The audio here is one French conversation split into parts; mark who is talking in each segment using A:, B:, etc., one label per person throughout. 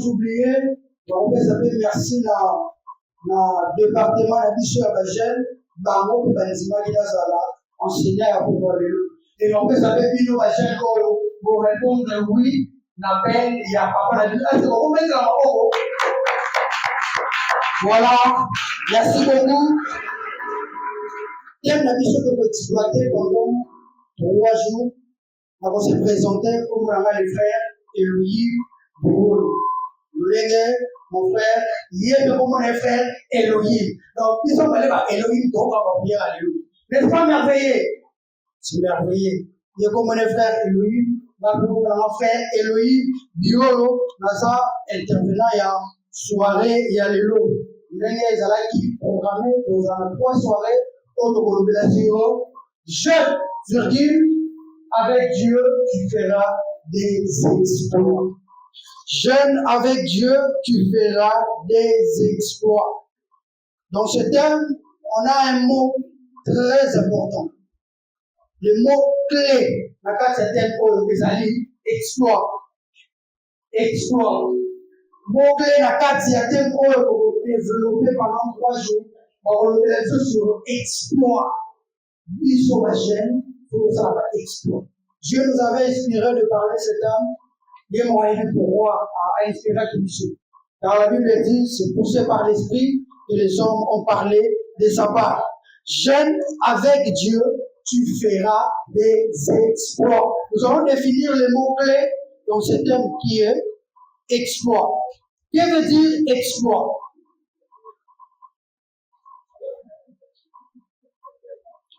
A: oublié, on peut s'appeler merci na département de mission à Bagel, Bango et Banzima qui enseignant à pouvoir et on peut s'appeler Bino Bagel pour répondre oui, l'appel, il y a papa la vie. On met dans le voilà, merci beaucoup. Thème la mission de exploiter pendant 3 jours. On va se présenter comme les frères Elohim Bourou. Mon frère, il est comme mon frère Elohim. Donc, ils sont allés par Elohim, donc on va prier à Elohim. N'est-ce pas merveilleux? C'est merveilleux. Il est comme mon frère Elohim, mon frère Elohim, Biolo, Nasa, intervenant, il y a soirée, il y a l'élo. Il y a qui programmé dans 3 soirées, autocolobulation, jeune, virgule, avec Dieu, tu feras des exploits. Jeune avec Dieu, tu feras des exploits. Dans ce thème, on a un mot très important. Le mot clé, dans ce thème, exploit. Exploit. Mot clé, dans ce thème, développé pendant 3 jours. On va développer sur exploit. Lui sur ma chaîne, pour ça va exploit. Dieu nous avait inspiré de parler cet homme. Il est moyen pour moi à inspirer Kibiso. Car la Bible dit, c'est poussé par l'Esprit que les hommes ont parlé de sa part. Jeune avec Dieu, tu feras des exploits. Nous allons définir les mots-clés dans ce thème qui est exploit. Que veut dire exploit?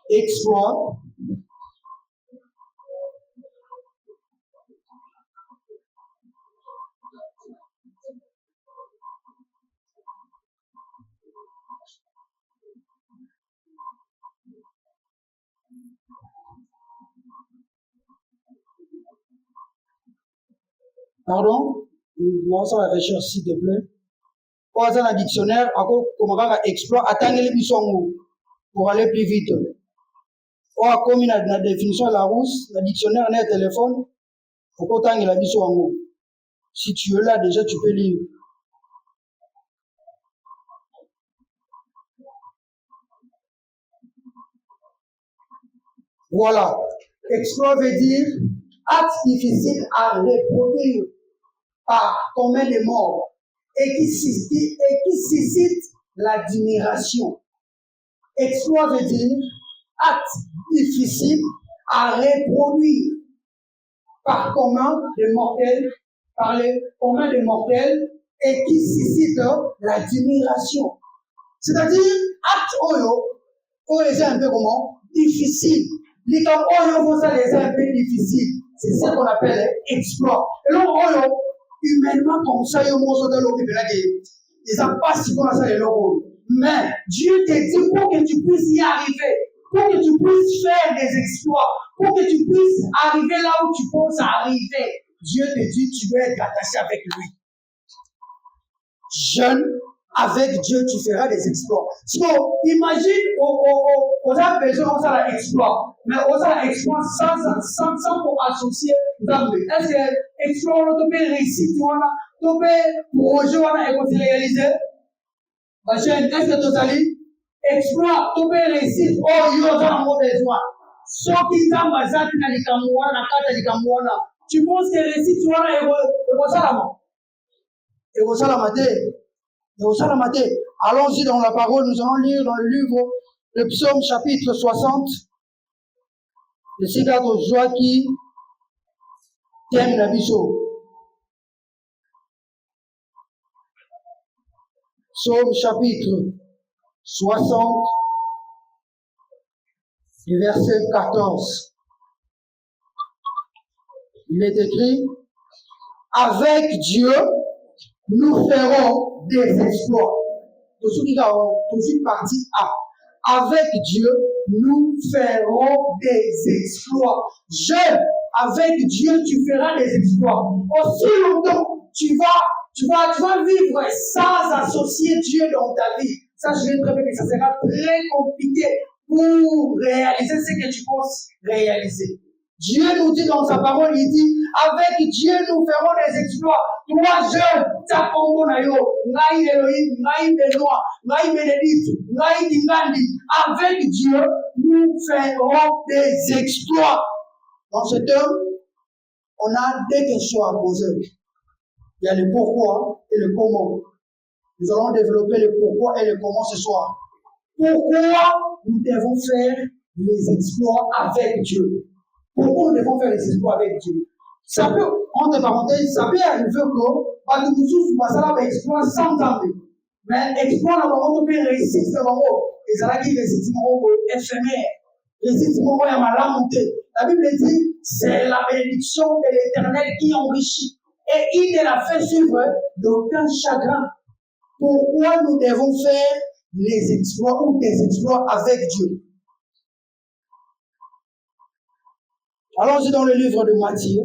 A: Exploit. Pardon? Moi, ça va réfléchir, s'il te plaît. Pour avoir un dictionnaire, comme on exploit, attendre les bisons pour aller plus vite. Comme la définition de la rousse, le dictionnaire n'est téléphone, il faut attendre la bisou. Si tu es là, déjà, tu peux lire. Voilà. Exploit veut dire acte difficile à reproduire par combien de morts et qui suscite l'admiration. Exploit veut dire acte difficile à reproduire par combien de mortels et qui suscite l'admiration. C'est-à-dire acte oyo est un peu comment difficile. Les cas oyo vous allez un peu difficile. C'est ça qu'on appelle exploit. Et donc oyo humainement comme ça yo mo sote lo bibela ke ils ont pas si qu'on a ça les locaux. Mais Dieu te dit pour que tu puisses y arriver, pour que tu puisses faire des exploits, pour que tu puisses arriver là où tu penses arriver. Dieu te dit tu dois être attaché avec lui. Jeune, avec Dieu, tu feras des exploits. So, imagine, on a besoin de faire l'exploit, mais on a l'exploit sans pour associer. Est-ce que l'exploit, on peut réussir, on peut projet, on a réalisé? Est-ce que tu as dit? Exploit, on peut réussir, oh, il y a un besoin. Ce qui t'a basé dans les Cameroun, la carte des Cameroun, tu penses que réussir, tu vas et vous allez la mater. Allons-y dans la parole, nous allons lire dans le livre, le psaume chapitre 60, le cigare de joie qui t'aime la biseau. Psaume chapitre 60, du verset 14. Il est écrit, avec Dieu, nous ferons des exploits. Tout suite partie A. Avec Dieu, nous ferons des exploits. Jeune, avec Dieu, tu feras des exploits. Aussi longtemps, tu vas vivre sans associer Dieu dans ta vie. Ça, je vais très bien que ça sera très compliqué pour réaliser ce que tu penses réaliser. Dieu nous dit dans sa parole, il dit, avec Dieu nous ferons des exploits. Toi jeunes, ta Congo na yo, ngai Elohim, ngai Benoît, ngai Bénédicte, ngai Dingandi, avec Dieu, nous ferons des exploits. Dans ce terme, on a deux questions à poser. Il y a le pourquoi et le comment. Nous allons développer le pourquoi et le comment ce soir. Pourquoi nous devons faire les exploits avec Dieu? Pourquoi nous devons faire les exploits avec Dieu? Ça peut, entre parenthèses, ça peut arriver que nous tous passons à exploits sans armer. Mais exploit on peut réussir et ça va dire réussir éphémère. Réussir à mal monter. La Bible dit, c'est la bénédiction de l'Éternel qui enrichit. Et il ne la fait suivre d'aucun chagrin. Pourquoi nous devons faire les exploits ou des exploits avec Dieu? Allons-y dans le livre de Matthieu.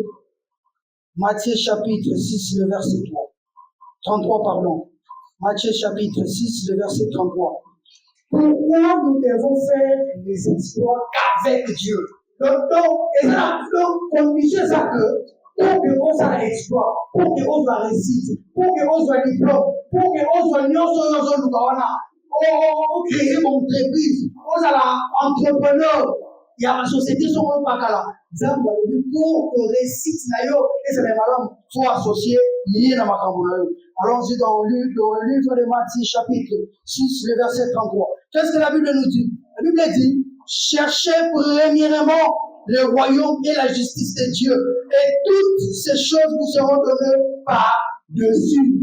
A: Matthieu chapitre 6, le verset 33, pardon. Matthieu chapitre 6, le verset 33. Pourquoi nous devons faire les exploits avec Dieu? Donc, condition ça que, pour que on soit exploit, pour que on soit réussite, pour que on soit diplôme, pour que on soit créer mon entreprise, on soit entrepreneur. Il y a ma société sur le Pakala. Pour que réussite et c'est les malades soient associés, liés dans ma campagne. Allons-y dans le livre de Matthieu, chapitre 6, le verset 33. Qu'est-ce que la Bible nous dit? La Bible dit, cherchez premièrement le royaume et la justice de Dieu, et toutes ces choses vous seront données par-dessus.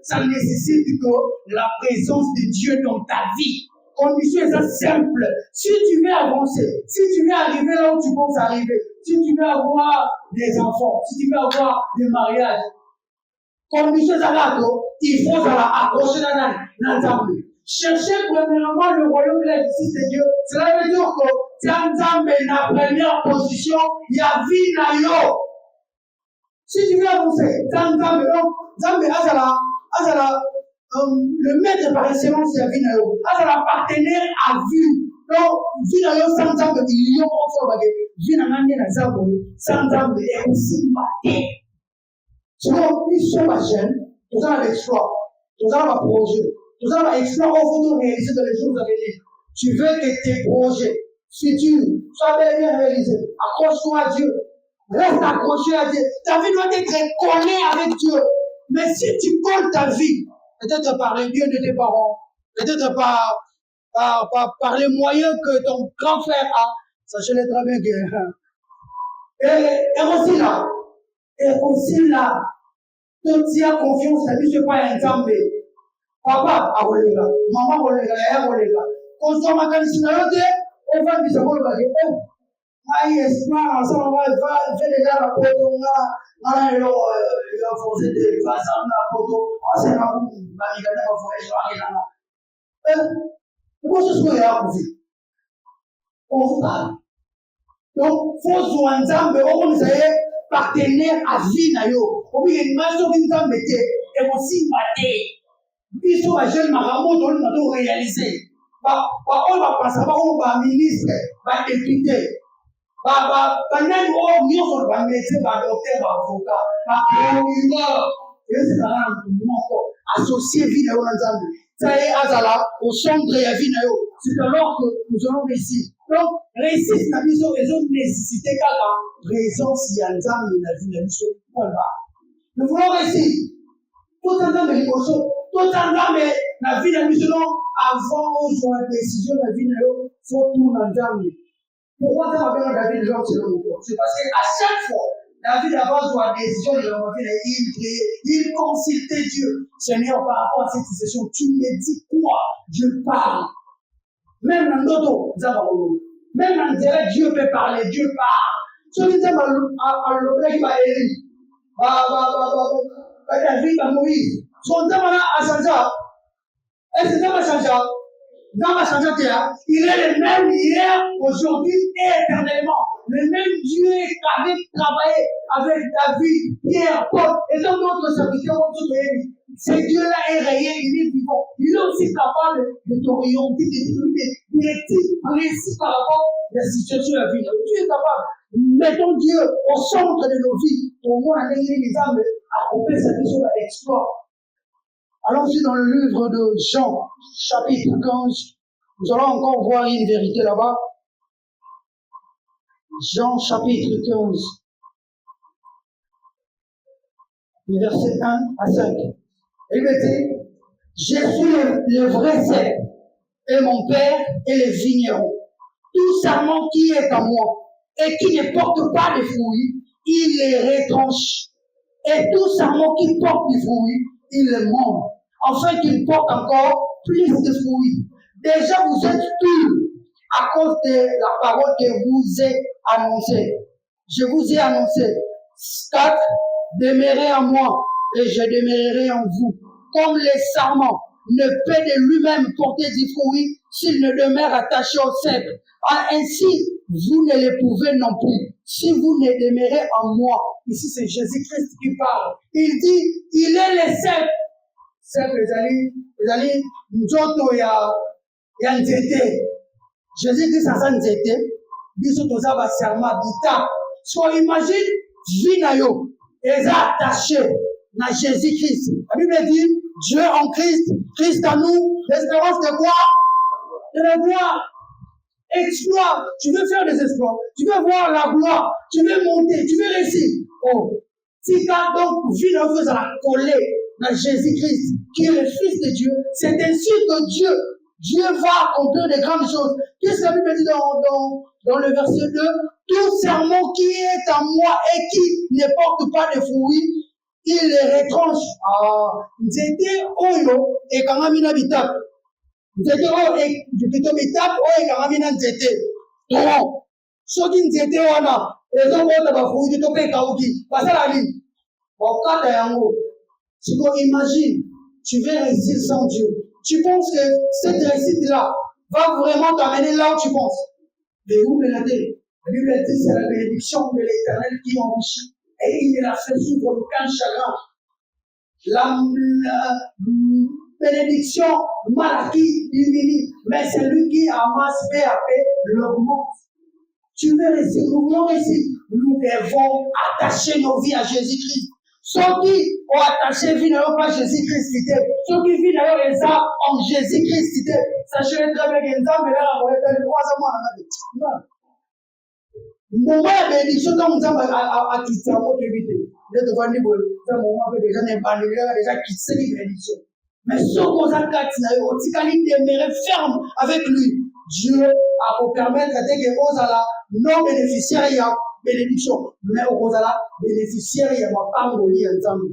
A: Ça nécessite que la présence de Dieu dans ta vie. Condition est simple. Si tu veux avancer, si tu veux arriver là où tu penses arriver, si tu veux avoir des enfants, si tu veux avoir des mariages, condition est là, il faut accrocher dans l'ensemble. Cherchez premièrement le royaume et la justice de Dieu. Cela veut dire que Tianzambe est la première position, il y a vie na yo. Si tu veux avancer, Tianzambe, donc, Zambe Azala, le maître par excellence, c'est la vie na yo. Azala partenaire à vie. Donc, vie na yo sans Zambe, il y a un fort bagage. Vie na ngani na Zambe, sans Zambe, est aussi maté. Sinon, ils sont pas jeunes, tout ça va l'exploit, tout ça va projet. Tout ça va explorer au photo réalisé dans les jours à venir. Tu veux que tes projets futurs soient bien réalisés. Accroche-toi à Dieu. Reste accroché à Dieu. Ta vie doit être collée avec Dieu. Mais si tu colles ta vie, peut-être par les biens de tes parents, peut-être par les moyens que ton grand frère a, sachez-le très bien que. Et aussi là, tout y a confiance, la vie, je ne sais pas un temps. Papa akolega, maman akolega, yaya akolega. Consomma kanisina yote, on va dire que le ai espoir ensemble, on va faire déjà la poto, on a le forcé de faire ça, la poto, on s'est rendu, on va regarder la forêt, je vais aller là. Comment ce soit là pour vivre? On parle. Donc, faut soin d'ensemble, on nous a partenaire à vie, nayo. On dit une masse de d'ensemble, et aussi maté. Ils sont jeunes marabouts dont nous avons réalisé. On va passer par ministre, par député, par médecin, par docteur, par avocat, par procureur. Et c'est là que associé vie de l'ensemble. Ça y est, Azala, au centre de la vie, c'est alors que nous allons réussir. Donc, réussir, c'est une nécessité car la présence y a la vie de nous voulons réussir. Tout un temps de l'émotion. Tout en temps, mais la vie de nous, avant une décision, la vie de nous, il faut tout l'entendre. Pourquoi ça va bien la vie de l'homme, c'est parce qu'à chaque fois, la vie d'avant une décision, il consultait Dieu. Seigneur, par rapport à cette situation, tu me dis quoi? Je parle. Même dans notre même dans direct, Dieu peut parler, Dieu parle. Ce qui est à l'objet qui va élire, David va Moïse. Son temps a changé. Est-ce que ça va changer? Ça va changer. Il est le même hier, aujourd'hui et éternellement. Le même Dieu qui avait travaillé avec David, Pierre, Paul et tant d'autres serviteurs comme ce ce Dieu-là est réel, il est vivant. Il est aussi capable de t'orienter, de être précis par rapport à la situation de la vie. Dieu est capable. Mettons Dieu au centre de nos vies. Au moins, les âmes accomplir sa mission d'exploit. Allons-y dans le livre de Jean, chapitre 15. Nous allons encore voir une vérité là-bas. Jean, chapitre 15. Versets 1 à 5. Il me dit, je suis le vrai cep, et mon Père est le vigneron. Tout sarment qui est en moi, et qui ne porte pas de fruits, il les retranche. Et tout sarment qui porte du fruit, il les monte, afin qu'il porte encore plus de fruits. Déjà, vous êtes purs à cause de la parole que vous ai annoncée. Je vous ai annoncé. 4. Demeurez en moi, et je demeurerai en vous. Comme le sarment ne peut de lui-même porter du fruit s'il ne demeure attaché au cep. Ainsi, vous ne le pouvez non plus, si vous ne demeurez en moi. Ici, c'est Jésus-Christ qui parle. Il dit, il est le cep. Cep, les amis, nzoto ya nzete. Jésus-Christ a sa nzete. Biso toza ba serment bita. So imagine, vie na yo. Ils sont attachés à Jésus-Christ. La Bible dit, Dieu en Christ, Christ en nous, l'espérance de quoi? De la gloire. Exploit. Tu veux faire des exploits. Tu veux voir la gloire. Tu veux monter. Tu veux réussir. Oh. Si quand donc, vie dans vous, à coller à Jésus-Christ, qui est le Fils de Dieu, c'est ainsi que Dieu va accomplir de grandes choses. Qu'est-ce que la Bible dit dans le verset 2? Tout serment qui est en moi et qui ne porte pas de fruits, il les retranche. Nzete oyo ekangamina bitap. Nzete oyo bitap oyo ekangamina nzete. Non. Soki nzete wana ezobota ba fruits to pe kauki. Basala nini? Okata yango. Imagine, tu veux réussir sans Dieu. Tu penses que cette réussite-là va vraiment t'amener là où tu penses. Mais où me l'a dit? La Bible dit c'est la bénédiction de l'Éternel qui enrichit et il ne la fait suivre aucun chagrin. La bénédiction Malachie diminue, mais celui qui amasse peu à peu l'augmente. Tu veux réussir, nous voulons réussir. Nous devons attacher nos vies à Jésus-Christ. Ceux qui ont attaché vie n'ont pas Jésus-Christ. Ceux qui vivent d'ailleurs les âmes en Jésus-Christ. Sachez très bien qu'ils ont mais là, on va être 3 ans. Moment de bénédiction, quand nous avons acquitté en mode évité. Vous êtes devant nous, c'est un moment où déjà n'est pas déjà quitté les bénédictions. Mais ce qu'on a acquitté, on demeurer ferme avec lui. Dieu a pour permettre de dire que la non bénéficiaire, il y a bénédiction. Mais au la bénéficiaire, il y a ma pangoli ensemble.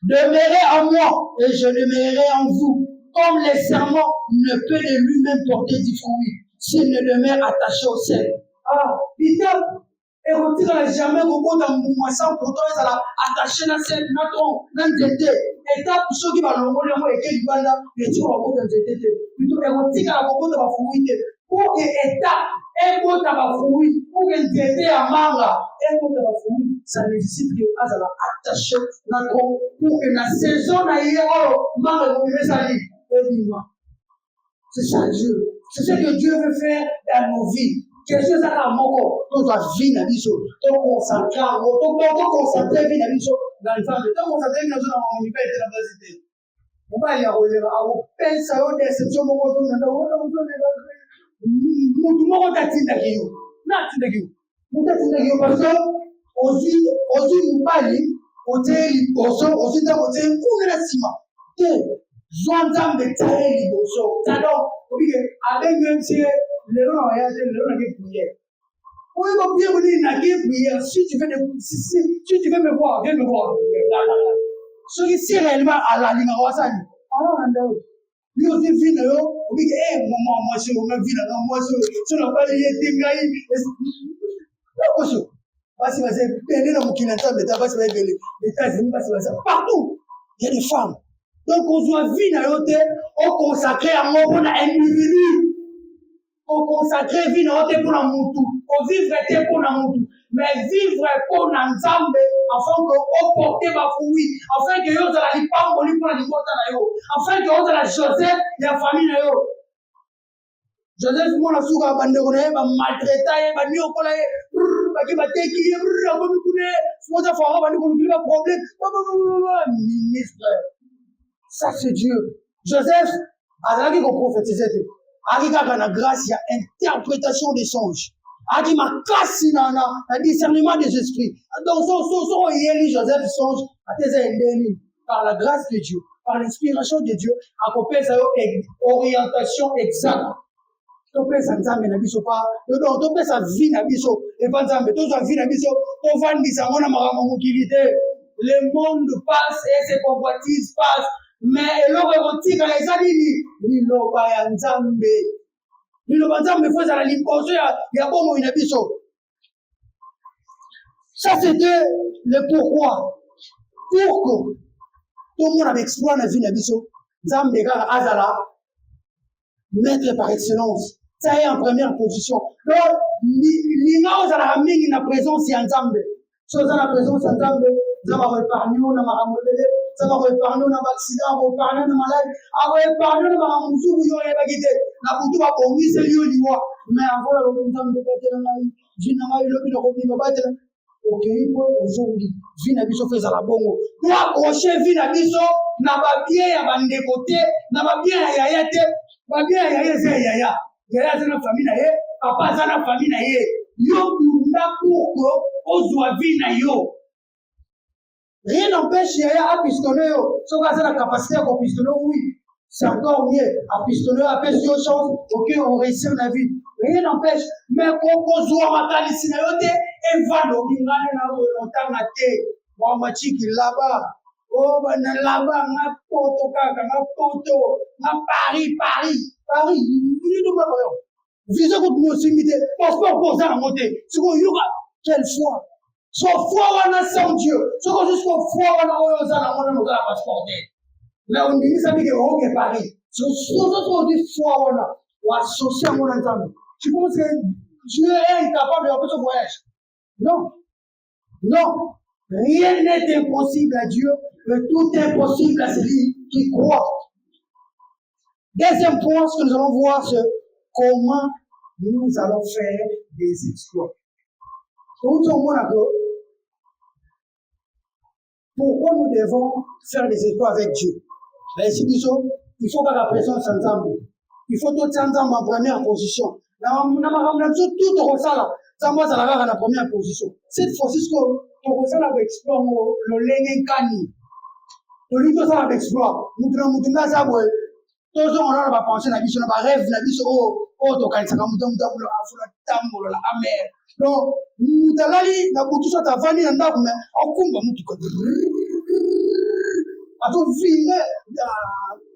A: Demeurez en moi et je demeurerai en vous. Comme le serment ne peut de lui-même porter du fruit s'il ne demeure attaché au sel. Peter, et retire jamais au bout d'un moisson pour toi, ça l'a attaché dans cette natron, dans le tété. Et t'as pour ceux qui vont l'envoyer et qui vont là, et tu vas au bout d'un tété. Plutôt, et retire à beaucoup de ma fruité. Pour que l'état, et pour ta fruit, pour que le tété à manga, et pour ta fruit, ça nécessite que ça l'a attaché natron, pour que la saison aille, manga, vous pouvez salir. C'est ça Dieu. C'est ce que Dieu veut faire dans nos vies. Quelque chose à moko, nous avons vie dans les choses. Donc, concentrer en gros, donc, concentrer vie dans les choses. Dans le temps, donc, concentrer vie dans les choses, on y peut être dans la cité. On va y aller, on pense à une déception, on va tout le monde, parce que, aussi, nous parlons, aussi, Zwanzam de taille liboso. Alors, avec même si les gens ont regardé, les gens ont prié. Oui, on peut vous dire, n'a pas prié. Si tu veux me voir, viens me voir. Ce qui est réellement à la ligne Wassan. Alors, on a lui aussi vient là, on dit, moi, je suis au même village, moi, je n'ai pas les dingaï. Parce que c'est pédé dans mon kilomètre, mais d'abord, c'est les États-Unis, parce que c'est partout. Il y a des femmes. Donc, on doit vivre on consacre à mon individu. On consacre vivre pour la moutou. On vivre pour la moutou. Mais vivre pour l'ensemble, afin que vous portez ma fruit, afin que vous allez pas mourir pour la liberté, afin que vous allez Joseph et la famille. Joseph, mon assou, va maltraiter, va nuire au collège, va teki, va me couler, va faire un problème. Ministre, ça c'est Dieu. Joseph, alors qu'il prophétisait, il y a la grâce, il y a interprétation des songes. Il y a un discernement des esprits. Donc, Joseph songe à tes par la grâce de Dieu, par l'inspiration de Dieu, accompagné sa orientation exacte. Topé sa nzambe na biso pa donc topé sa vie na biso et pas nzambe to sa vie na biso to vandisa ngona makambo mokilité. Le monde passe et ses convoitises passent, mais eloko ekotika na eza nini liloba ya nzambe. Liloba nzambe fo ezala liboso ya bomoi na biso. Ça c'était le pourquoi. Pour que tout le monde avait exploit la vie na biso nzambe kaka azala maître par excellence. Ça est en première position. Donc, l'ina aux la mingi na présence ya nzambe. So za la présence ya nzambe, za va épargner na makamobele, za va épargner na accident, va épargner na maladie, va épargner na makamuzu yo ya bagite. Na butu ba bongise yo liwa. Mais avant la nzambe ba tena na jina ngai lobi na kobi ba tena. OK, pour aujourd'hui, vie na biso fait la bongo. Pour accrocher vie na biso na ba bien ya bande côté, na ba bien ya yaya te, ba bien ya yaya c'est yaya. Yaya c'est la famille na ye, papa c'est la famille na ye. Yo bunda pour que ozwa vie na yo. Rien n'empêche yaya à pistonner yo. So ka c'est la capacité à pistonner, oui. C'est encore mieux. À pistonner, à faire deux choses, OK, on réussit la vie. Rien n'empêche. Mais quand on joue à ma ici na yo te, et va donc ngane na yo longtemps na te. Wa machiki là-bas. Oh ben là-bas, na poto kaka, na poto, na Paris. Il nous va voir. Visa contre nous aussi mité. Passeport pour ça à monter. C'est quoi yoga? Quelle foi? Soit foi on a sans Dieu. C'est quoi juste foi on a au ça na mona nous a passeport. Mais on dit ça dit que on est Paris. C'est on dit foi on a ou associé à mon ensemble. Tu penses que Dieu est incapable de faire ce voyage? Non. Rien n'est impossible à Dieu, mais tout est possible à celui qui croit. Deuxième point, ce que nous allons voir, c'est comment nous allons faire des exploits. Pourquoi nous devons faire des exploits avec Dieu? Il faut que la présence ensemble. Il faut tout ensemble en première position. Tout au ça là, la première position. Cette fois-ci, ce qu'on va explorer, le lengekani. Le livre ça va explorer. Nous ça toujours on va penser na biso na ba rêve na biso to kanisaka mutamula afula tambola la amer. Donc mutalali na butu sa tavani na ndako me akumba mutu ko ato vile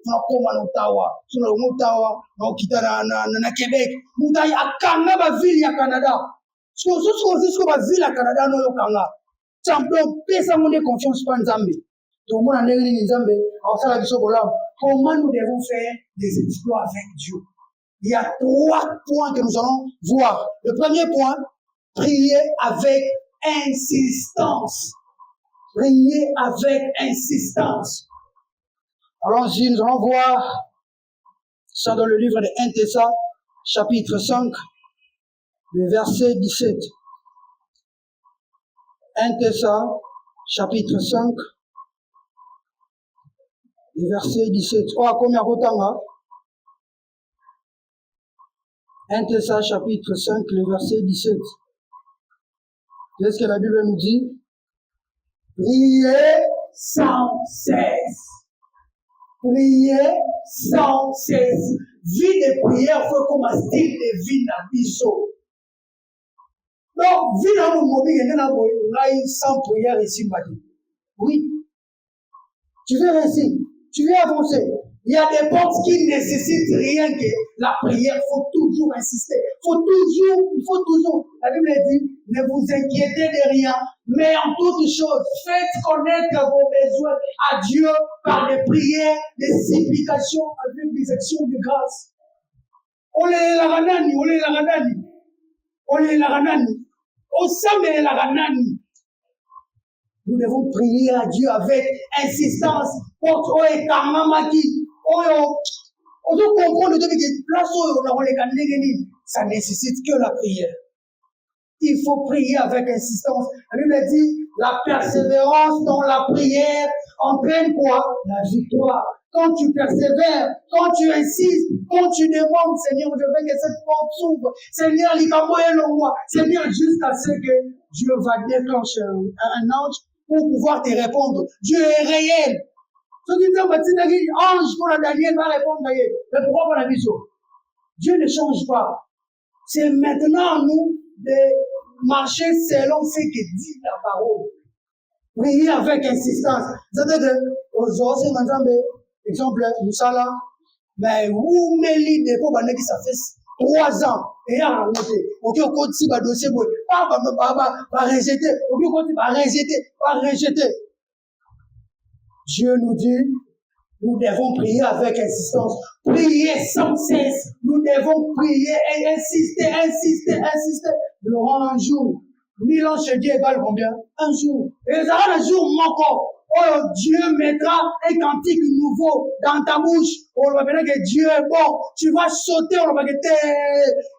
A: na koma na Ottawa suna Ottawa na okitana na Québec mutai akanga ba ville ya Canada so ba ville ya Canada no yokanga champion pesa monde confiance pa nzambe to mona ndenge ni nzambe awasala biso bolam. Comment nous devons faire des exploits avec Dieu? Il y a 3 points que nous allons voir. Le premier point, prier avec insistance. Prier avec insistance. Allons-y, nous allons voir ça dans le livre de 1 Thessaloniciens, chapitre 5, le verset 17. 1 Thessaloniciens, chapitre 5, le verset 17. Oh, combien de temps? 1 Thessaloniciens, chapitre 5, le verset 17. Qu'est-ce que la Bible nous dit? Priez sans cesse. Priez sans cesse. Vie de prière faut comme un style de vie dans biso. Donc, vie dans le mobile, sans prière ici, oui. Tu veux réussir. Tu veux avancer. Il y a des portes qui nécessitent rien que la prière. Il faut toujours insister. Il faut toujours. La Bible dit, ne vous inquiétez de rien, mais en toutes choses, faites connaître vos besoins à Dieu par des prières, des supplications, avec des actions de grâce. Ole la ganani. Osame la ganani. Nous devons prier à Dieu avec insistance. Pour et Kamamaki. On doit comprendre que ça nécessite que la prière. Il faut prier avec insistance. La Bible dit, la persévérance dans la prière entraîne quoi? La victoire. Quand tu persévères, quand tu insistes, quand tu demandes, Seigneur, je veux que cette porte s'ouvre. Seigneur, Seigneur, jusqu'à ce que Dieu va déclencher un ange pour pouvoir te répondre. Dieu est réel. Ce qui dit, ange pour la Daniel va répondre. Mais pourquoi pas la vision? Dieu ne change pas. C'est maintenant à nous de marcher selon ce que dit la parole. Prier avec insistance. C'est-à-dire que, aujourd'hui, exemple, Moussala, mais où met l'idée pour que ça fait 3 ans, et il y a un côté, ok, au côté, si, dossier, pas rejeter, ok, au côté, pas rejeter. Dieu nous dit, nous devons prier avec insistance. Prier sans cesse. Nous devons prier et insister. Durant un jour. 1000 ans chez Dieu égale combien? Un jour. Et ça va un jour manquant. Oh, Dieu mettra un cantique nouveau dans ta bouche. On va dire que Dieu est bon. Tu vas sauter. On va dire que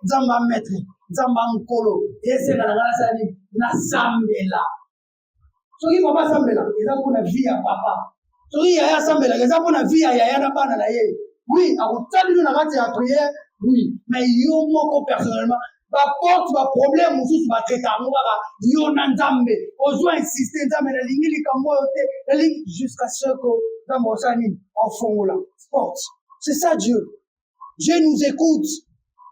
A: Zamba maître. Zamba nkolo. Et c'est la race na sambela. Ce qui ne va pas sambela. Ils ont pour la vie à papa. Oui, yaya sambela, les gens qui vie à yaya n'a pas na ye. Oui, à vous tellement na rate à prière, oui, mais yo moko personnellement, ba porte ba problème mususu ba traiter ngwaka yo na nzambe. Ozo insister nzambe na lingi likambote, na lingi jusqu'à ce que nzambe osani en fongola. Porte. C'est ça Dieu. Dieu nous écoute.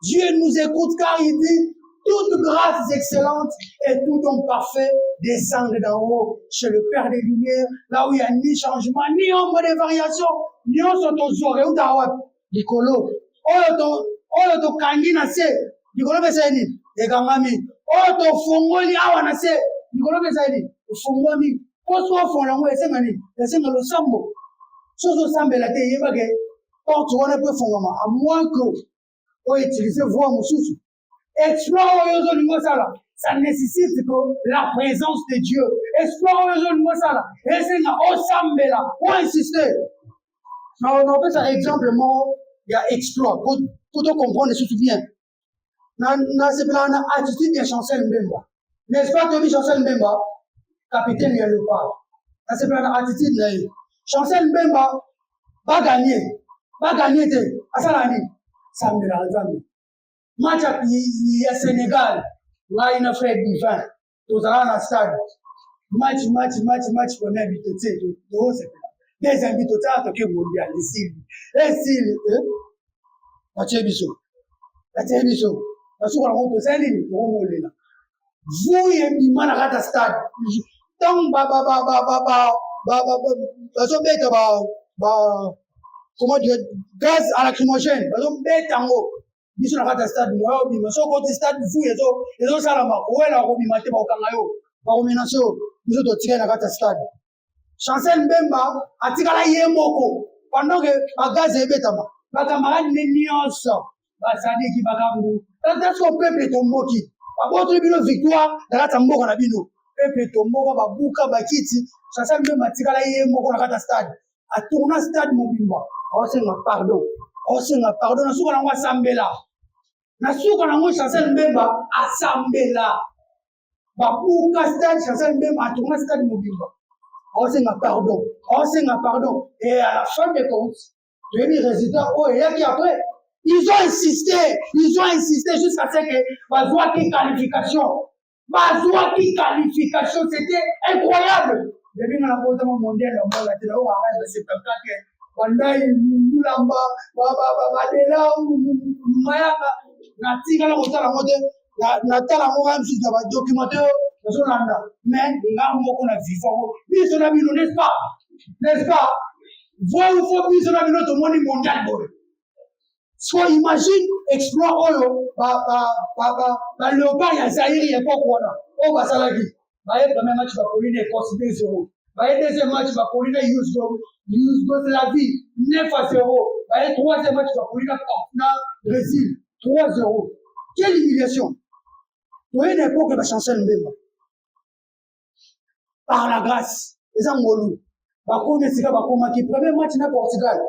A: Dieu nous écoute car il dit toute grâce excellente et tout don parfait descendent d'en haut chez le Père des Lumières, là où il n'y a ni changement, ni ombre de variation, ni on s'auto-zoré ou d'awab. Nicolo. Oyo kangi na se. Nicolo beseni. Egangami. Oyo fongoli awa na se. Nicolo beseni. Fongomi. Poso fonlango esengani. Esengalo sambo. Soso sambe la te yebage. Porte on peut fongama. À moins que on utilise voix moussoussou. Explore ça nécessite que la présence de Dieu. Explore ça. Et c'est là, au sambela, pour insister. On peut ça exemple, il y a explore. Pour te comprendre, se souvient. C'est plan attitude de Chancel Mbemba. N'est-ce pas que Chancel Mbemba, capitaine de l'Europe. C'est plan attitude. Chancel Mbemba, va gagner. À ça l'année. Sambela, match à Sénégal, là il a fait du vin, tout ça dans le stade. Match, pour m'inviter, c'est des invités à toquer mondial, les Syries. La télévision. Parce qu'on a rencontré ça, vous, il y a une man à la stade. Tant, comment dire, gaz à lacrymogène, bête en haut. Biso na kata stade mo bima so ko stade fu ezo salama o ela ko bima te ba okanga yo ba kombination biso to tika na kata stade Chancel Mbemba atikala ye moko pendant que bagaz ebetama ba camarade ne nyonso ba sadiki ba kambu that's what peuple tomboki ba boto bino victoire na kata mboka na bino peuple tomboka ba buka ba kiti Chancel Mbemba atikala ye moko na kata stade a tourna stade mobimba o senga pardon. Pardon, na suka nango asambela. Na suka nango Chancel Mbemba asambela. Babuka stade Chancel Mbemba atonga stade mobimba. Osenga pardon. Et à la fin des comptes, les résultats, et là qui après, ils ont insisté jusqu'à ce que Bazouaki qualification, c'était incroyable. Depuis dans la côte mondiale, on va la télé, on va arrêter de se faire. Bandai mulamba badela mayaka na tingala kotala mote na tala mo même si na ba documentaire so landa mais ngambo ko na vivant biso na bino n'est-ce pas voi faut biso na bino to moni mondial boy so imagine exploit oyo ba léopard ya Zaïre ya pokona o basalaki ba ye quand même match ba Pauline considéré 0 ba ye deuxième match ba Pauline Yougoslavie 9-0. Le troisième match va pour le Brésil 3-0. Quelle humiliation! Vous voyez l'époque de Chancel Mbemba. par la grâce. Les Angolais. Bakone sika bakomaki premier match na Portugal.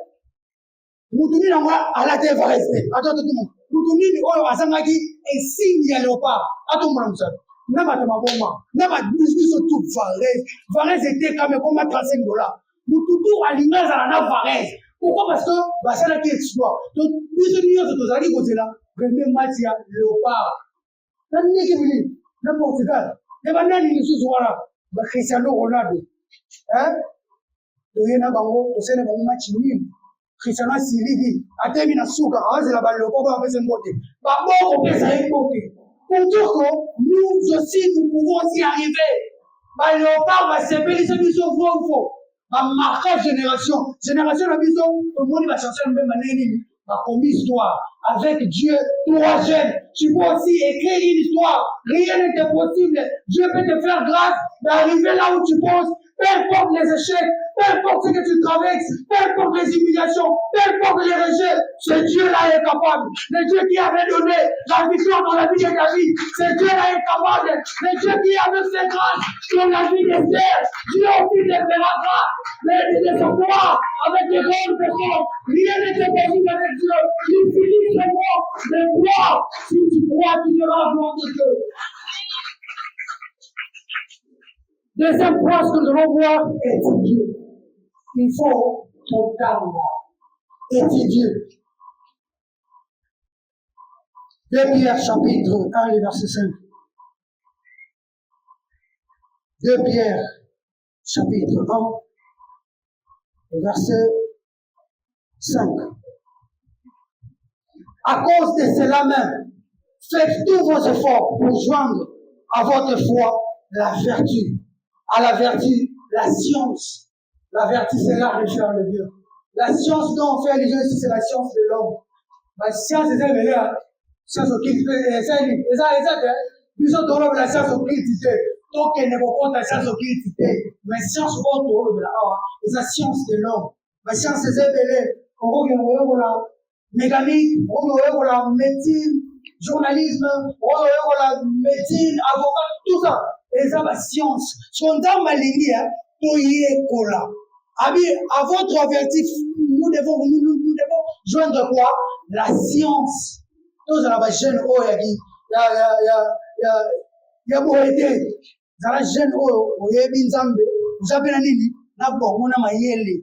A: Mutuni na moi à la terre va rester. Attends tout le monde. Mutuni ni oyo azangaki et signe ya léopard. Attends mon ami ça. Na ba maboma. Na ba business tout Varese. Varese était comme $35. Mututu alinga za na Varese. Pourquoi? Parce que basala qui exploit. Donc business ni yo tozali kozela premier match ya léopard. Na niki bili na Portugal. Ne ba nani ni susu wala ba Cristiano Ronaldo. Hein? Toyena bango tosene bango match nul. Cristiano Siligi atemi na suka awazela baloko ba pesa ngote. Baboko pesa époque. Pour dire que nous aussi nous pouvons aussi arriver. Ba léopard va s'appeler ce biso faux. Ba marquer génération la biso tout le monde va chercher le même année ma commis histoire avec Dieu toi jeune tu peux aussi écrire une histoire rien n'est impossible Dieu peut te faire grâce d'arriver là où tu penses peu importe les échecs peu importe ce que tu traverses peu importe les humiliations peu importe les rejets ce Dieu là est capable le Dieu qui avait donné la victoire dans la vie de David ce Dieu là est capable le Dieu qui avait fait grâce dans la vie d'Esther Dieu aussi te fera grâce mais tu ne sais pas avec les grandes personnes rien n'est impossible avec Dieu il finit seulement de croire si tu crois tu seras gloire de Dieu. Deuxième point, ce que nous allons voir, étudier. Il faut ton calme. Étudier. 2 Pierre chapitre 1, verset 5. 2 Pierre chapitre 1, verset 5. À cause de cela même, faites tous vos efforts pour joindre à votre foi la vertu. À la vertu, la science. La vertu, c'est l'art de faire le bien. La science dont on fait les gens ici, c'est la science de l'homme. La science, c'est la science occulte. Nous sommes la science occulte. Donc, elle n'est pas la science occulte. Mais science autre, c'est la science de l'homme. La science, c'est la mécanique, la médecine, journalisme, la médecine, avocat, tout ça. Et ça, la science. Son dans ma ligne, à votre objectif, nous devons joindre quoi? La science. Tous la jeune ya boete. La jeune binzambe. Vous avez nini? Na bon, na mayele.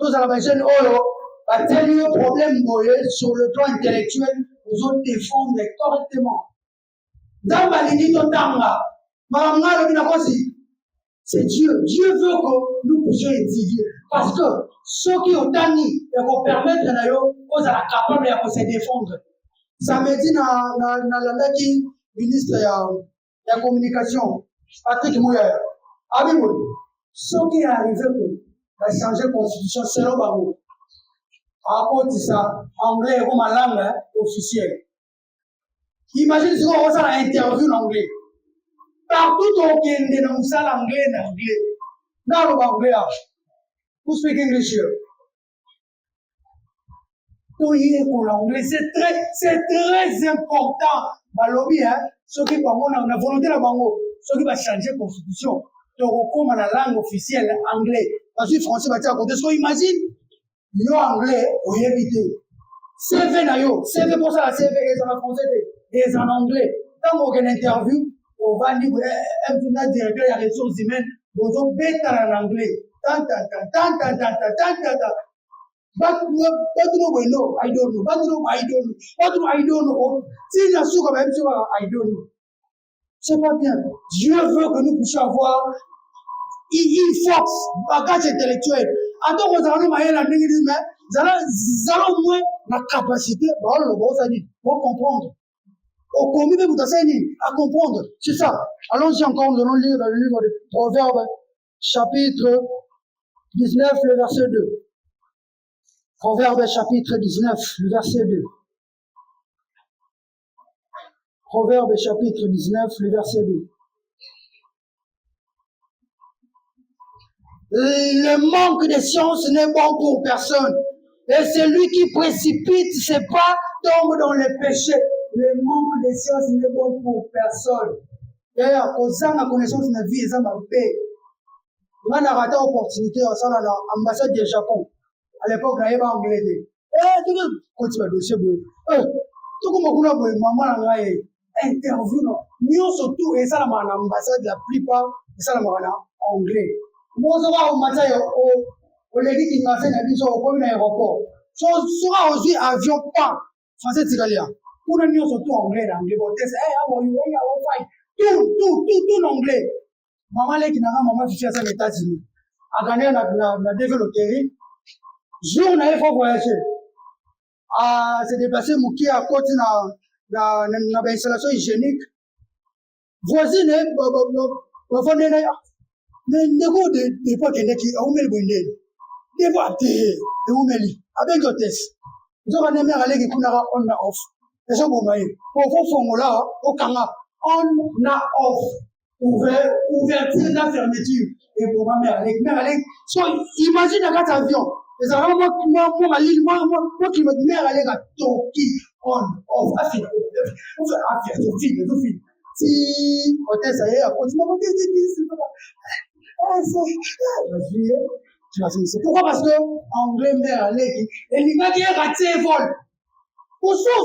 A: Tous la jeune va tenir problème sur le plan intellectuel, vous autres défendre correctement. Dans ma ligne d'Otanga, c'est Dieu. Dieu veut que nous puissions étudier. Parce que ceux qui ont tani, ils vont permettre à eux capable de se défendre. Ça me dit dans l'andaki ministre de la communication, Patrick Mouya. Ceux qui arrivent à changer la constitution selon Bango. À cause de ça, anglais est comme la langue officielle. Imagine si on a une interview en anglais. Partout où on est dans une salle anglais, dans le anglais, vous speak English here. Tout y est pour l'anglais, c'est très important. Balobi, ceux qui ont la volonté de bango, ceux qui vont changer la constitution, de recommander la langue officielle anglais. Parce que français va dire à côté. Imagine, yo anglais, on y évite. CV na yo, CV pour ça, la CV est en français et en anglais. Quand on a une interview, on va dire, un directeur des ressources humaines, vous avez bête en anglais. But no, I don't know. But no, I don't know. Si la soupe même sur I don't know. C'est pas bien. Dieu veut que nous puissions avoir une force, bagage intellectuel. Attends, vous allez me la mais vous allez au moins la capacité, pour comprendre. Au commis de vous à comprendre. C'est ça. Allons-y encore, nous allons lire dans le livre de Proverbes, chapitre 19, le verset 2. Proverbes chapitre 19, le verset 2. Proverbes chapitre 19, le verset 2. Le manque de science n'est bon pour personne. Et celui qui précipite ses pas tombe dans le péché. Le manque de science n'est bon pour personne. D'ailleurs, quand on a connaissance de la vie, ça m'a fait. On a raté l'opportunité à l'ambassade du Japon. À l'époque, on avait pas anglais. Tu veux continuer le dossier. Tout comme on a maman a interview. Nous surtout, et ça, l'ambassade, la plupart, et ça, anglais. Moi, je vais au matin, au légué qui m'a fait la mise au premier aéroport. Sera aussi avion pas français italien. Pour nous surtout anglais, anglais. How are you? Fine. Tout anglais. Maman qui n'a pas maman fichée à les États-Unis. A gagné la développé. Jour on a faut voyager. C'est déplacé Mouki à côté na installation hygiénique. Voisine mais nego de pas qu'il qui a oumel bonne. Des fois de oumeli avec l'hôtesse. Nous avons aimé aller qui kunara on na off. Et ça bon bail. Pour formula au kanga on na off. Ouverture la fermeture et pour ma mère avec so imagine un avion et ça vraiment moi qui me mère avec à Toki on off affaire tout film si hôtesse ça y est à côté c'est pourquoi parce que anglais mère avec et il m'a dit raté vol pour ça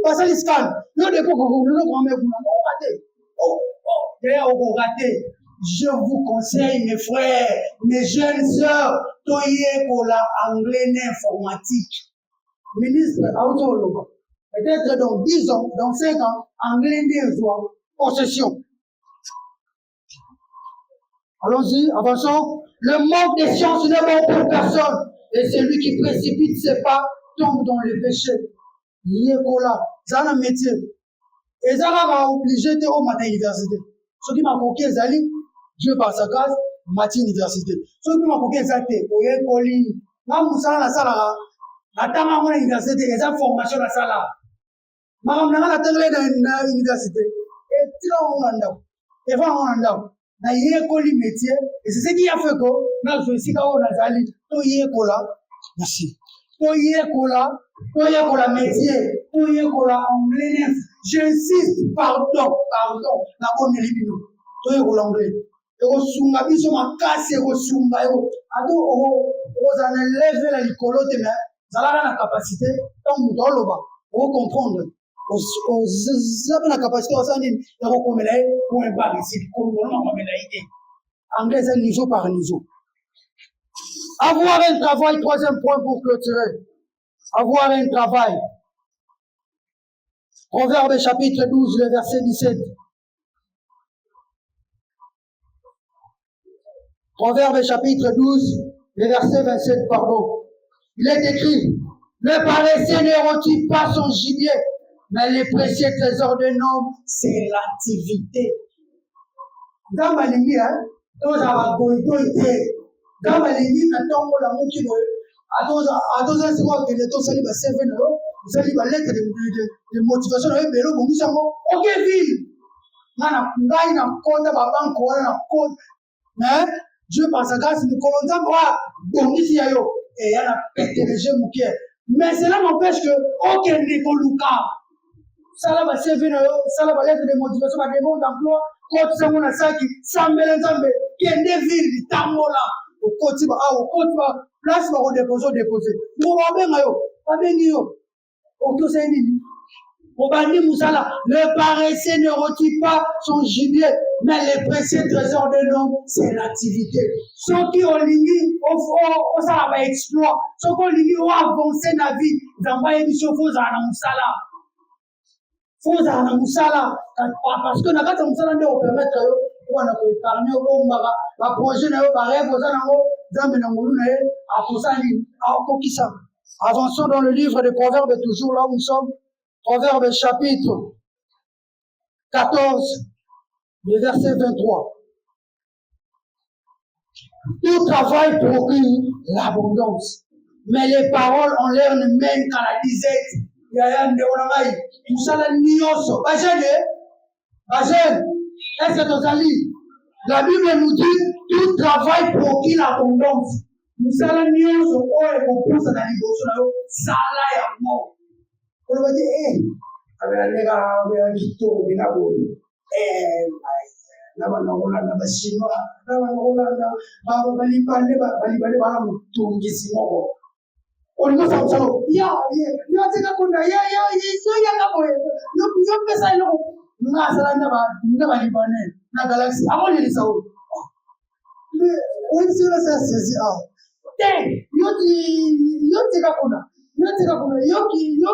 A: parce que scan le dépôt le grand-mère vous raté d'ailleurs, vous ratez. Je vous conseille, mes frères, mes jeunes sœurs, toyez pour la anglais informatique. Ministre Autoloba. Peut-être dans 10 ans, dans 5 ans, anglais soit possession. Allons-y, avançons. Le manque de science n'est bon pour personne. Et celui qui précipite ses pas tombe dans le péché. Yékola, ça a un métier. Et ça va obliger de au matin université. Ceux qui m'ont coqué Zali, Dieu par sa grâce, matin université. Ceux qui m'ont coqué Zali, Oye Koli, Mam Moussa la sala, la tama mon université, et sa formation la sala. Madame la télé dans l'université. Et tu l'as en andam. Et va en andam. Na Yé Koli métier, et c'est ce qui a fait que, na je suis quand on a Zali, to Yé Kola, merci. To Yé Kola métier, to Yé Kola anglais. J'insiste, pardon, la bonne élimine. Tu es l'anglais. Et au sunga, biso ma casse, et au sunga, ado, aux enlève la licolo de main, ça a la capacité, tant que dans le bas, au comprendre. Aux avez la capacité, aux années, et au comélé, pour un bar ici, comme on m'a idée. Anglais, c'est niveau par niveau. Avoir un travail, troisième point pour clôturer. Avoir un travail. Proverbe chapitre 12, le verset 17. Proverbe chapitre 12, le verset 27, pardon. Il est écrit, le paresseux ne retire pas son gibier, mais les précieux trésors de l'homme, c'est l'activité. Dans ma ligne, dans la goïtoïté, dans ma ligne, dans la mouki, à 12 ans, c'est quoi que les taux salibres, c'est 20 euros. Vous allez la lettre de motivation avec Bélo, vous dites ok, ville. Nana, compte, papa, compte. Mais Dieu, par sa grâce, nous colons bon, ici, et il y a la pété de Dieu, mais cela n'empêche que, ok, Nikoluka. Ça là, c'est 20 euros. Ça là, lettre de motivation, ma demande d'emploi. Quand ça, on a ça qui, ça me l'entend, qui est des villes, Tamola. Au côté, place, on dépose. Nous, on va bien, pas bien, le paresseux ne retire pas son gibier, mais les précieux trésors de l'homme, c'est l'activité. Ceux qui ont ligné, ça va exploit. Ceux qui ont ligné, ont avancé dans la vie. Ils ont pas émission, faut à la moussala. Faut à la moussala. Parce que dans la moussala, on peut mettre, on a pu épargner, on va projet, on va rêver, on va avançons dans le livre des Proverbes, toujours là où nous sommes. Proverbes chapitre 14, le verset 23. Tout travail procure l'abondance, mais les paroles en l'air ne mènent qu'à la disette. Est-ce que tu as lu? La Bible nous dit tout travail procure l'abondance. Nous allons nous pour ça dans les ça là est mort. On va dire, avec la nègre, avec un gito, Nabantu Chinois, balibane bana mutungisi moko. Olimo samsalo, ya tika kuna ya ngabo yo pesa yo ngasala ndaba libane na galaxy amoni lisawo. Mais on sera ça saisi yo tika kuna yo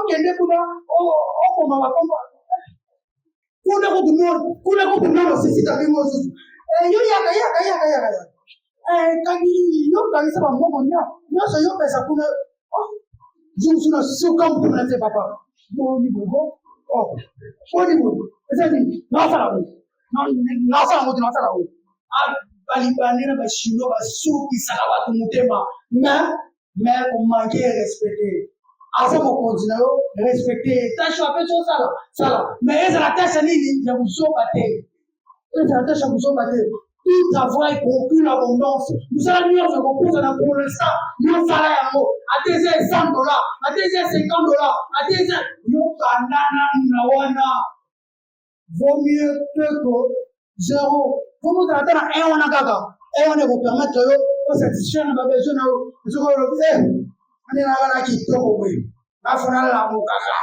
A: kende kuna o koma bakoma kuna kutumoro sisi tabimo sisi yo yaka yo kanisa ba momo nya so yo pesa kuna Jumsuna suka mpuna te papa. Boni bugo. Boni bugo. Ezali nasala wo. Balibane na bashino basuki saka watu mutema. Mais on manque respecter. Asa mo continue yo respecter. Tâche ape so sala. Mais ezala tâche nini ya kusoba te. Ezala tâche kusoba te. Tout travail procure l'abondance. Nous allons nous reposer pour l'instant. Nous allons à tes $100, à tes $50, à tes nous vaut mieux que zéro. Comment tu attends un on a gaga? Et on est vous permettre de satisfaire nos besoins. Nous allons qui tombe. La finale la moukaga.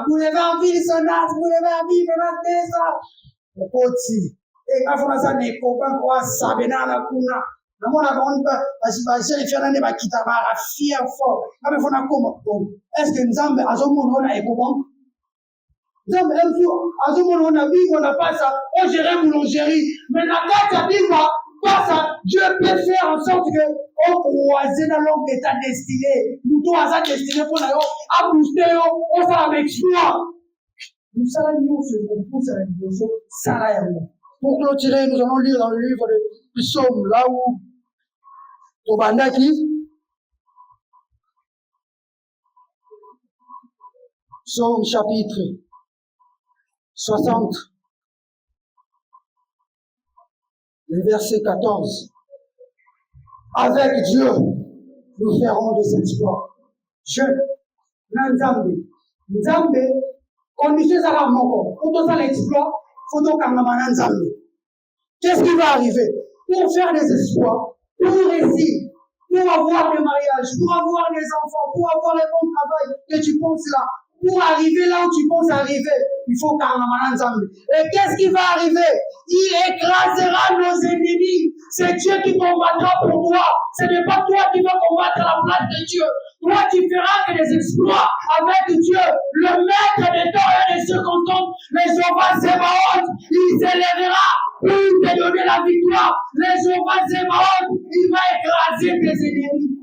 A: Vous l'avez envie de sonner, vous l'avez envie de ça. Au petit. Ngafuna sana ikopa kwa sabena na kuna namona kaonpa basibasheli fana ne bakita mara fearful amefuna koma est-ce que nzambe azomona ona ikopa nzambe azomona bigo na pasa on gérer boulangerie mais na kata bigo pasa Dieu peut faire en sorte que on croise dans l'homme de ta destinée nous doit sa destinée pour na yo a booster yo on va avec exploit nous allons se reposer à niveau ça là. Pour clôturer, nous allons lire dans le livre du Psaume, là où Obandaki, Psaume chapitre 60, le verset 14. Avec Dieu, nous ferons des exploits. Je, Nzambe, condition ça va mon corps. Pour faire l'exploit, qu'est-ce qui va arriver? Pour faire des exploits, pour réussir, pour avoir des mariages, pour avoir des enfants, pour avoir le bon travail que tu penses là, pour arriver là où tu penses arriver, il faut qu'Angamananzambe. Et qu'est-ce qui va arriver? Il écrasera nos ennemis. C'est Dieu qui combattra pour toi. Ce n'est pas toi qui vas combattre à la place de Dieu. Toi, tu feras que des exploits avec Dieu, le maître des temps et des circonstances, les Jéhovah Zébaoth, il s'élèvera pour te donner la victoire. Les Jéhovah Zébaoth, il va écraser tes ennemis.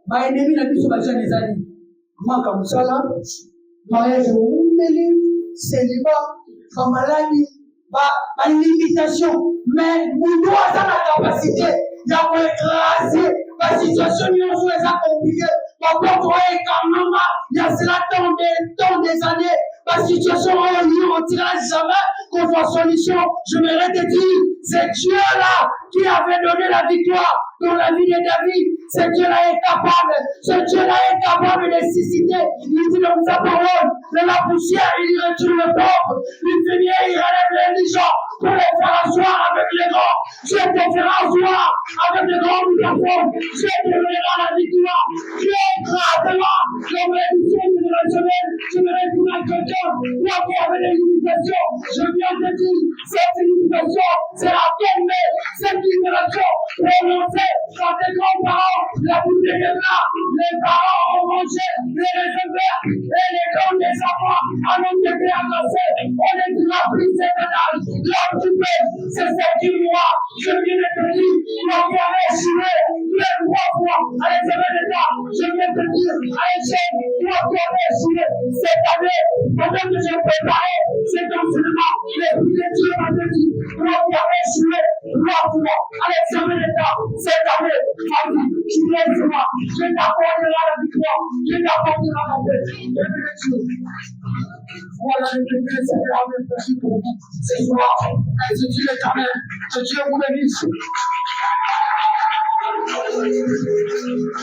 A: Ma ennemi n'a plus sur ma jeune les amis. Manque musala, mariage oumeli, célibat, maladie, ma limitation. Mais nous doit avoir la capacité d'avoir écrasé la situation nous est compliquée. Par contre, quand même, il y a cela tant des années. La situation on ne retirera jamais qu'on voit solution. Je m'aimerais te dire, c'est Dieu là qui avait donné la victoire dans la vie de David. Ce Dieu-là est capable. Ce Dieu-là est capable de susciter. Il dit dans sa parole, de la poussière, il retire le pauvre. Du fumier, il relève l'indigent pour les faire asseoir avec les grands. Dieu te fera asseoir avec les grands microphones. Dieu te donnera la victoire. Dieu écrasera la malédiction de la semaine. Je me réponds à quelqu'un. Toi qui avais des limitations, je viens te dire, cette limitation, c'est la tombée. Cette libération prononcée par tes grands-parents. La bouteille est là, les parents ont mangé, les réservoirs et les dons des enfants en ont été avancés. On ne dira plus cette âge. L'homme du peuple, c'est celle du roi. Je viens de te dire, l'homme qui avait échoué, les 3 fois à l'examen d'État. Je viens de te dire, à l'échelle, l'homme qui avait échoué cette année, pendant que j'ai préparé cet enseignement, les prix de Dieu m'avaient dit, l'homme qui avait échoué 3 fois à l'examen d'État cette année, m'a dit, tu laisses-moi, je t'apporterai la victoire, je t'apporterai la paix. Voilà le Dieu, c'est la même chose pour vous. Ce soir, je dis l'Éternel, que Dieu vous bénisse.